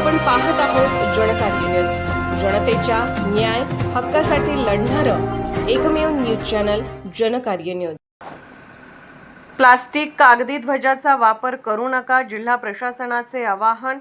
आपण पाहत आहोत जनकार्य न्यूज, जनतेच्या न्याय हक्कासाठी लढणारं एकमेव news channel Janakarya news. Plastic कागदी ध्वजाचा वापर करू नका, जिल्हा प्रशासनाचे आवाहन।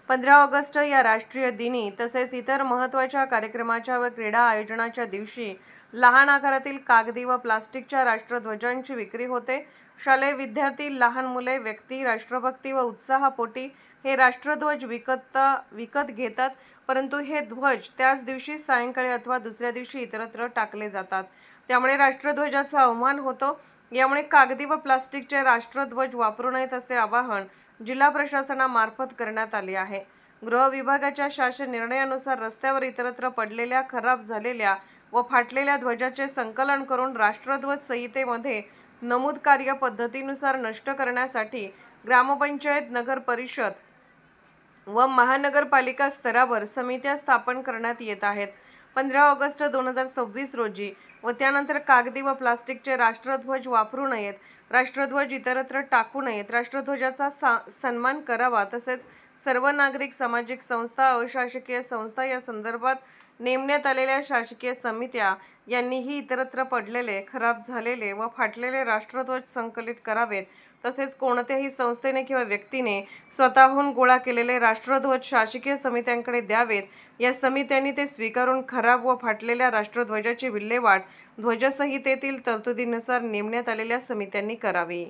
15 ऑगस्ट या राष्ट्रीय दिनी तसेच इतर महत्त्वाच्या कार्यक्रमाच्या व क्रीडा आयोजनाच्या दिवशी लहान आकारातील कागदी व प्लास्टिकच्या राष्ट्रध्वजांची विक्री होते। शालेय विद्यार्थी, लहान मुले, व्यक्ती राष्ट्रभक्ती व उत्साहापोटी हे राष्ट्रध्वज विकत घेतात, परंतु हे ध्वज त्याच दिवशी सायंकाळी अथवा दुसऱ्या दिवशी इतरत्र टाकले जातात, त्यामुळे राष्ट्रध्वजाचा अवमान होतो। यामुळे कागदी व प्लास्टिकचे राष्ट्रध्वज वापरू नयेत असे आवाहन जिल्हा प्रशासनामार्फत करण्यात आले आहे। गृह विभागाच्या शासन निर्णयानुसार रस्त्यावर इतरत्र पडलेल्या, खराब झालेल्या व फाटलेल्या ध्वजाचे संकलन करून राष्ट्रध्वज संहितेमध्ये नमूद कार्यपद्धतीनुसार नष्ट करण्यासाठी ग्रामपंचायत, नगर परिषद व महानगरपालिका स्तरावर समित्या स्थापन करण्यात येत आहेत। 15 ऑगस्ट 2026 रोजी व त्यानंतर कागदी व प्लास्टिकचे राष्ट्रध्वज वापरू नयेत, राष्ट्रध्वज इतरत्र टाकू नयेत, राष्ट्रध्वजाचा सन्मान करावा, तसेच सर्व नागरिक, सामाजिक संस्था, अशासकीय संस्था या संदर्भात नेमण्यात आलेल्या शासकीय समित्या यांनीही इतरत्र पडलेले, खराब झालेले व फाटलेले राष्ट्रध्वज संकलित करावेत, तसेच कोणत्याही संस्थेने किंवा व्यक्तीने स्वतःहून गोळा केलेले राष्ट्रध्वज शासकीय समित्यांकडे द्यावेत। या समित्यांनी ते स्वीकारून खराब व फाटलेल्या राष्ट्रध्वजाची विल्हेवाट ध्वजसंहितेतील तरतुदीनुसार नेमण्यात आलेल्या समित्यांनी करावी।